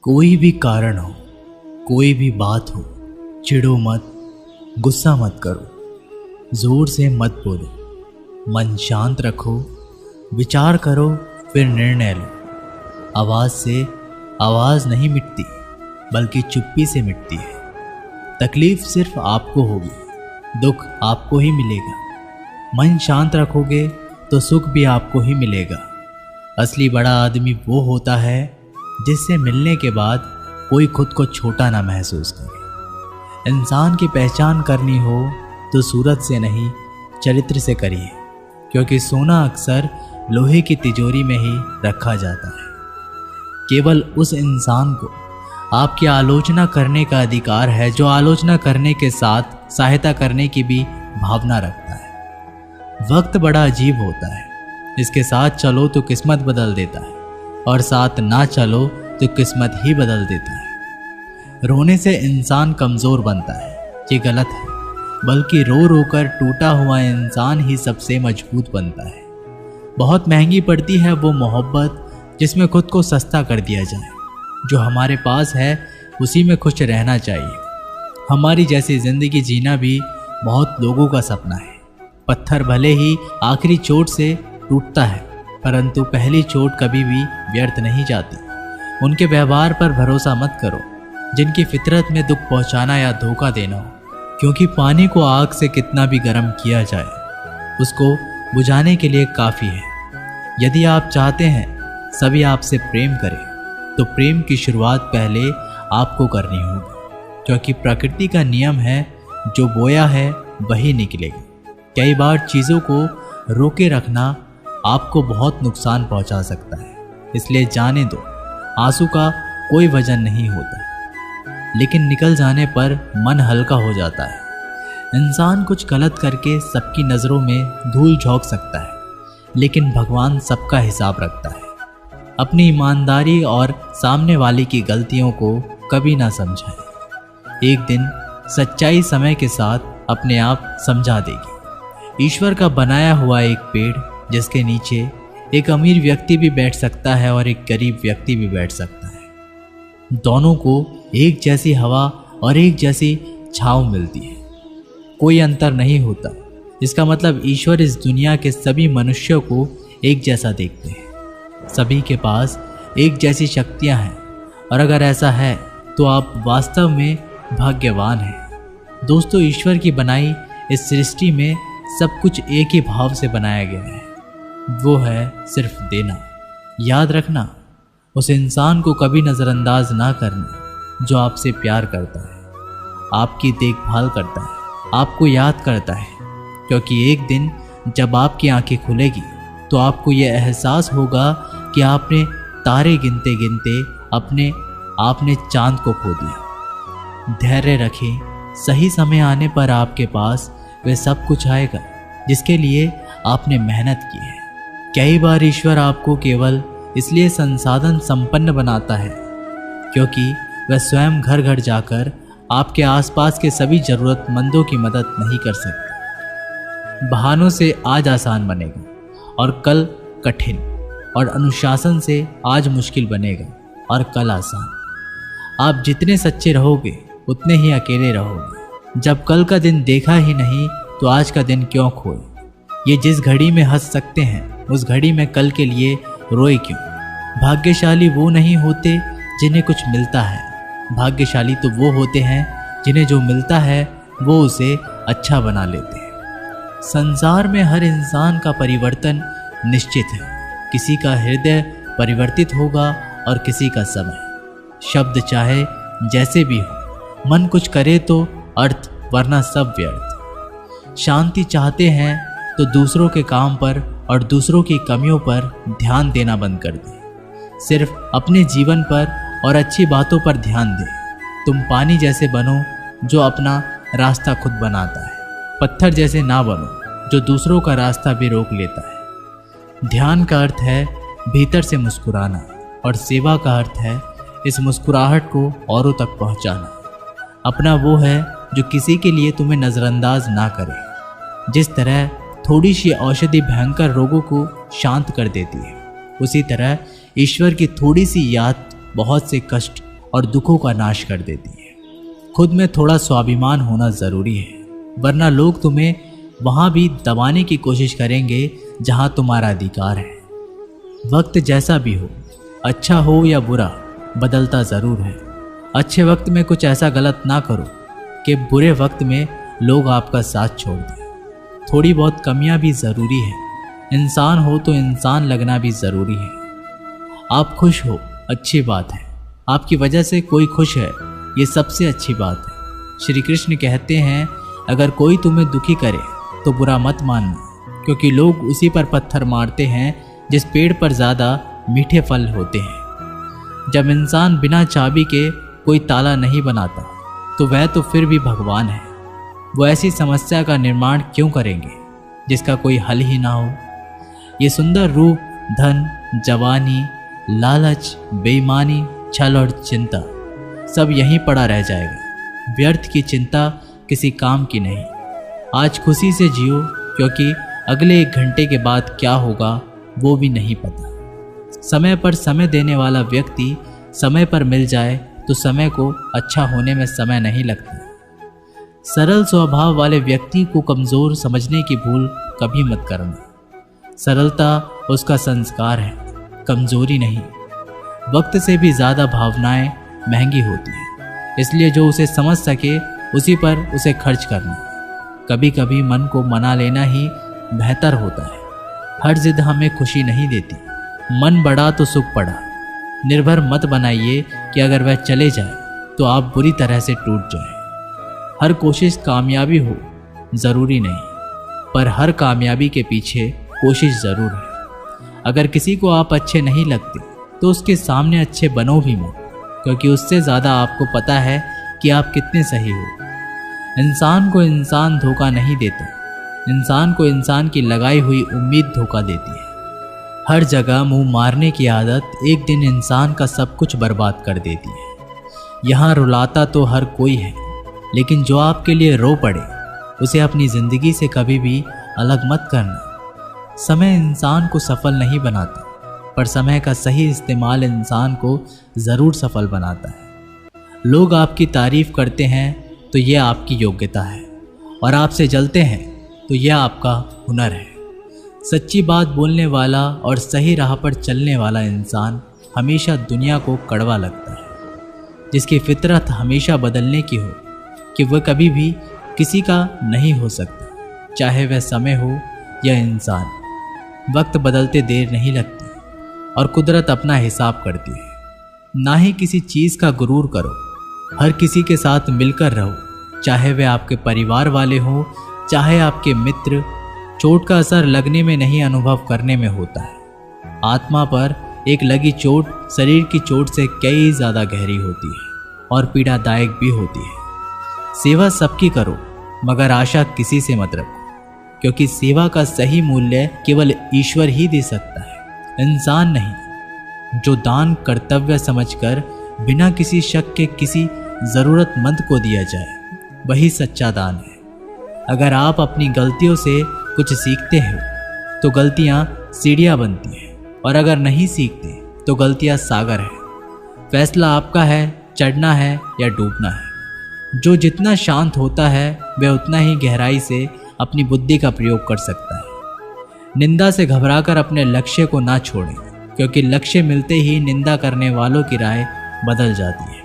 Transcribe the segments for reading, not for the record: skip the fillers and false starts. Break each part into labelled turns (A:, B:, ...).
A: कोई भी कारण हो, कोई भी बात हो, चिढ़ो मत, गुस्सा मत करो, जोर से मत बोलो, मन शांत रखो, विचार करो, फिर निर्णय लो। आवाज़ से आवाज़ नहीं मिटती, बल्कि चुप्पी से मिटती है। तकलीफ सिर्फ आपको होगी, दुख आपको ही मिलेगा। मन शांत रखोगे तो सुख भी आपको ही मिलेगा। असली बड़ा आदमी वो होता है जिससे मिलने के बाद कोई खुद को छोटा ना महसूस करे। इंसान की पहचान करनी हो तो सूरत से नहीं, चरित्र से करिए, क्योंकि सोना अक्सर लोहे की तिजोरी में ही रखा जाता है। केवल उस इंसान को आपकी आलोचना करने का अधिकार है जो आलोचना करने के साथ सहायता करने की भी भावना रखता है। वक्त बड़ा अजीब होता है, इसके साथ चलो तो किस्मत बदल देता है, और साथ ना चलो तो किस्मत ही बदल देता है। रोने से इंसान कमज़ोर बनता है, ये गलत है, बल्कि रो रो कर टूटा हुआ इंसान ही सबसे मजबूत बनता है। बहुत महंगी पड़ती है वो मोहब्बत जिसमें खुद को सस्ता कर दिया जाए। जो हमारे पास है उसी में खुश रहना चाहिए। हमारी जैसी ज़िंदगी जीना भी बहुत लोगों का सपना है। पत्थर भले ही आखिरी चोट से टूटता है, परंतु पहली चोट कभी भी व्यर्थ नहीं जाती। उनके व्यवहार पर भरोसा मत करो जिनकी फितरत में दुख पहुंचाना या धोखा देना हो, क्योंकि पानी को आग से कितना भी गर्म किया जाए, उसको बुझाने के लिए काफ़ी है। यदि आप चाहते हैं सभी आपसे प्रेम करें, तो प्रेम की शुरुआत पहले आपको करनी होगी, क्योंकि प्रकृति का नियम है जो बोया है वही निकलेगा। कई बार चीज़ों को रोके रखना आपको बहुत नुकसान पहुंचा सकता है, इसलिए जाने दो। आंसू का कोई वजन नहीं होता, लेकिन निकल जाने पर मन हल्का हो जाता है। इंसान कुछ गलत करके सबकी नज़रों में धूल झोंक सकता है, लेकिन भगवान सबका हिसाब रखता है। अपनी ईमानदारी और सामने वाले की गलतियों को कभी ना समझाएं। एक दिन सच्चाई समय के साथ अपने आप समझा देगी। ईश्वर का बनाया हुआ एक पेड़ जिसके नीचे एक अमीर व्यक्ति भी बैठ सकता है और एक गरीब व्यक्ति भी बैठ सकता है। दोनों को एक जैसी हवा और एक जैसी छांव मिलती है, कोई अंतर नहीं होता। इसका मतलब ईश्वर इस दुनिया के सभी मनुष्यों को एक जैसा देखते हैं। सभी के पास एक जैसी शक्तियां हैं, और अगर ऐसा है तो आप वास्तव में भाग्यवान हैं। दोस्तों, ईश्वर की बनाई इस सृष्टि में सब कुछ एक ही भाव से बनाया गया है, वो है सिर्फ देना। याद रखना, उस इंसान को कभी नज़रअंदाज ना करना जो आपसे प्यार करता है, आपकी देखभाल करता है, आपको याद करता है, क्योंकि एक दिन जब आपकी आंखें खुलेगी तो आपको यह एहसास होगा कि आपने तारे गिनते गिनते आपने चांद को खो दिया। धैर्य रखें, सही समय आने पर आपके पास वह सब कुछ आएगा जिसके लिए आपने मेहनत की है। कई बार ईश्वर आपको केवल इसलिए संसाधन संपन्न बनाता है क्योंकि वह स्वयं घर घर जाकर आपके आसपास के सभी ज़रूरतमंदों की मदद नहीं कर सकता। बहानों से आज आसान बनेगा और कल कठिन, और अनुशासन से आज मुश्किल बनेगा और कल आसान। आप जितने सच्चे रहोगे उतने ही अकेले रहोगे। जब कल का दिन देखा ही नहीं तो आज का दिन क्यों खोए। ये जिस घड़ी में हंस सकते हैं उस घड़ी में कल के लिए रोए क्यों। भाग्यशाली वो नहीं होते जिन्हें कुछ मिलता है, भाग्यशाली तो वो होते हैं जिन्हें जो मिलता है वो उसे अच्छा बना लेते हैं। संसार में हर इंसान का परिवर्तन निश्चित है। किसी का हृदय परिवर्तित होगा और किसी का समय। शब्द चाहे जैसे भी हो, मन कुछ करे तो अर्थ, वरना सब व्यर्थ। शांति चाहते हैं तो दूसरों के काम पर और दूसरों की कमियों पर ध्यान देना बंद कर दें। सिर्फ अपने जीवन पर और अच्छी बातों पर ध्यान दें। तुम पानी जैसे बनो जो अपना रास्ता खुद बनाता है, पत्थर जैसे ना बनो जो दूसरों का रास्ता भी रोक लेता है। ध्यान का अर्थ है भीतर से मुस्कुराना, और सेवा का अर्थ है इस मुस्कुराहट को औरों तक पहुंचाना। अपना वो है जो किसी के लिए तुम्हें नज़रअंदाज ना करे। जिस तरह थोड़ी सी औषधि भयंकर रोगों को शांत कर देती है, उसी तरह ईश्वर की थोड़ी सी याद बहुत से कष्ट और दुखों का नाश कर देती है। खुद में थोड़ा स्वाभिमान होना ज़रूरी है, वरना लोग तुम्हें वहाँ भी दबाने की कोशिश करेंगे जहाँ तुम्हारा अधिकार है। वक्त जैसा भी हो, अच्छा हो या बुरा, बदलता ज़रूर है। अच्छे वक्त में कुछ ऐसा गलत ना करो कि बुरे वक्त में लोग आपका साथ छोड़ दें। थोड़ी बहुत कमियां भी ज़रूरी है। इंसान हो तो इंसान लगना भी ज़रूरी है। आप खुश हो, अच्छी बात है। आपकी वजह से कोई खुश है, ये सबसे अच्छी बात है। श्री कृष्ण कहते हैं, अगर कोई तुम्हें दुखी करे तो बुरा मत मानना, क्योंकि लोग उसी पर पत्थर मारते हैं जिस पेड़ पर ज़्यादा मीठे फल होते हैं। जब इंसान बिना चाबी के कोई ताला नहीं बनाता तो वह तो फिर भी भगवान है। वो ऐसी समस्या का निर्माण क्यों करेंगे जिसका कोई हल ही ना हो। ये सुंदर रूप, धन, जवानी, लालच, बेईमानी, छल और चिंता सब यहीं पड़ा रह जाएगा। व्यर्थ की चिंता किसी काम की नहीं। आज खुशी से जियो, क्योंकि अगले 1 घंटे के बाद क्या होगा वो भी नहीं पता। समय पर समय देने वाला व्यक्ति समय पर मिल जाए तो समय को अच्छा होने में समय नहीं लगता। सरल स्वभाव वाले व्यक्ति को कमज़ोर समझने की भूल कभी मत करना। सरलता उसका संस्कार है, कमज़ोरी नहीं। वक्त से भी ज़्यादा भावनाएं महंगी होती हैं, इसलिए जो उसे समझ सके उसी पर उसे खर्च करना। कभी कभी मन को मना लेना ही बेहतर होता है। हर जिद हमें खुशी नहीं देती। मन बढ़ा तो सुख पड़ा। निर्भर मत बनाइए कि अगर वह चले जाए तो आप बुरी तरह से टूट जाए। हर कोशिश कामयाबी हो ज़रूरी नहीं, पर हर कामयाबी के पीछे कोशिश ज़रूर है। अगर किसी को आप अच्छे नहीं लगते तो उसके सामने अच्छे बनो भी मत, क्योंकि उससे ज़्यादा आपको पता है कि आप कितने सही हो। इंसान को इंसान धोखा नहीं देता, इंसान को इंसान की लगाई हुई उम्मीद धोखा देती है। हर जगह मुंह मारने की आदत एक दिन इंसान का सब कुछ बर्बाद कर देती है। यहाँ रुलाता तो हर कोई है, लेकिन जो आपके लिए रो पड़े उसे अपनी ज़िंदगी से कभी भी अलग मत करना। समय इंसान को सफल नहीं बनाता, पर समय का सही इस्तेमाल इंसान को ज़रूर सफल बनाता है। लोग आपकी तारीफ़ करते हैं तो यह आपकी योग्यता है, और आपसे जलते हैं तो यह आपका हुनर है। सच्ची बात बोलने वाला और सही राह पर चलने वाला इंसान हमेशा दुनिया को कड़वा लगता है। जिसकी फितरत हमेशा बदलने की हो कि वह कभी भी किसी का नहीं हो सकता, चाहे वह समय हो या इंसान। वक्त बदलते देर नहीं लगती और कुदरत अपना हिसाब करती है। ना ही किसी चीज़ का गुरूर करो। हर किसी के साथ मिलकर रहो, चाहे वे आपके परिवार वाले हों, चाहे आपके मित्र। चोट का असर लगने में नहीं, अनुभव करने में होता है। आत्मा पर एक लगी चोट शरीर की चोट से कई ज़्यादा गहरी होती है और पीड़ादायक भी होती है। सेवा सबकी करो, मगर आशा किसी से मत रखो, क्योंकि सेवा का सही मूल्य केवल ईश्वर ही दे सकता है, इंसान नहीं। जो दान कर्तव्य समझकर बिना किसी शक के किसी ज़रूरतमंद को दिया जाए, वही सच्चा दान है। अगर आप अपनी गलतियों से कुछ सीखते हैं तो गलतियाँ सीढ़ियाँ बनती हैं, और अगर नहीं सीखते तो गलतियाँ सागर है। फैसला आपका है, चढ़ना है या डूबना है। जो जितना शांत होता है वह उतना ही गहराई से अपनी बुद्धि का प्रयोग कर सकता है। निंदा से घबराकर अपने लक्ष्य को ना छोड़ें, क्योंकि लक्ष्य मिलते ही निंदा करने वालों की राय बदल जाती है।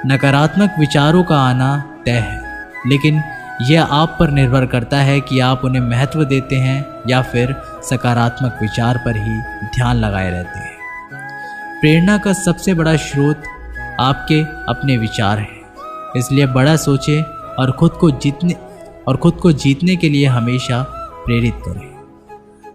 A: नकारात्मक विचारों का आना तय है, लेकिन यह आप पर निर्भर करता है कि आप उन्हें महत्व देते हैं या फिर सकारात्मक विचार पर ही ध्यान लगाए रहते हैं। प्रेरणा का सबसे बड़ा स्रोत आपके अपने विचार हैं, इसलिए बड़ा सोचें और खुद को जीतने के लिए हमेशा प्रेरित करें।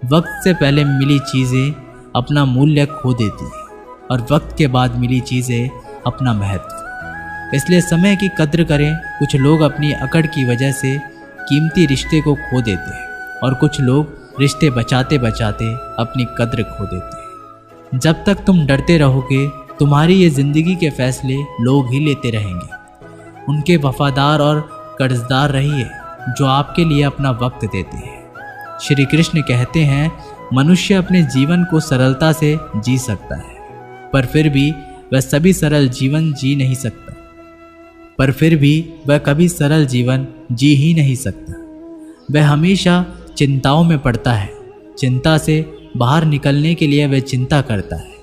A: वक्त से पहले मिली चीज़ें अपना मूल्य खो देती हैं, और वक्त के बाद मिली चीज़ें अपना महत्व। इसलिए समय की कद्र करें। कुछ लोग अपनी अकड़ की वजह से कीमती रिश्ते को खो देते हैं, और कुछ लोग रिश्ते बचाते बचाते अपनी कद्र खो देते हैं। जब तक तुम डरते रहोगे, तुम्हारी ये ज़िंदगी के फैसले लोग ही लेते रहेंगे। उनके वफादार और कर्जदार रहिए जो आपके लिए अपना वक्त देते हैं। श्री कृष्ण कहते हैं, मनुष्य अपने जीवन को सरलता से जी सकता है, पर फिर भी वह सभी सरल जीवन जी नहीं सकता, पर फिर भी वह कभी सरल जीवन जी ही नहीं सकता। वह हमेशा चिंताओं में पड़ता है। चिंता से बाहर निकलने के लिए वह चिंता करता है।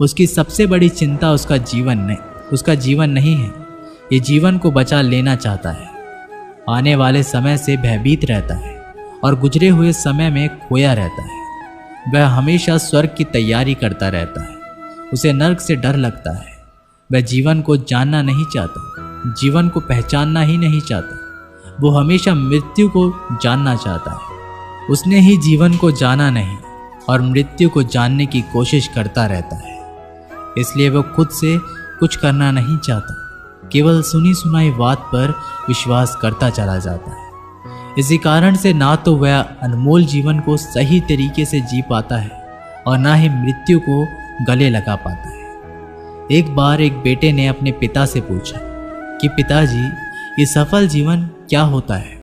A: उसकी सबसे बड़ी चिंता उसका जीवन नहीं है। ये जीवन को बचा लेना चाहता है। आने वाले समय से भयभीत रहता है और गुजरे हुए समय में खोया रहता है। वह हमेशा स्वर्ग की तैयारी करता रहता है। उसे नर्क से डर लगता है। वह जीवन को जानना नहीं चाहता, जीवन को पहचानना ही नहीं चाहता। वो हमेशा मृत्यु को जानना चाहता है। उसने ही जीवन को जाना नहीं और मृत्यु को जानने की कोशिश करता रहता है। इसलिए वो खुद से कुछ करना नहीं चाहता, केवल सुनी सुनाई बात पर विश्वास करता चला जाता है। इसी कारण से ना तो वह अनमोल जीवन को सही तरीके से जी पाता है और ना ही मृत्यु को गले लगा पाता है। एक बार एक बेटे ने अपने पिता से पूछा कि पिताजी, ये सफल जीवन क्या होता है?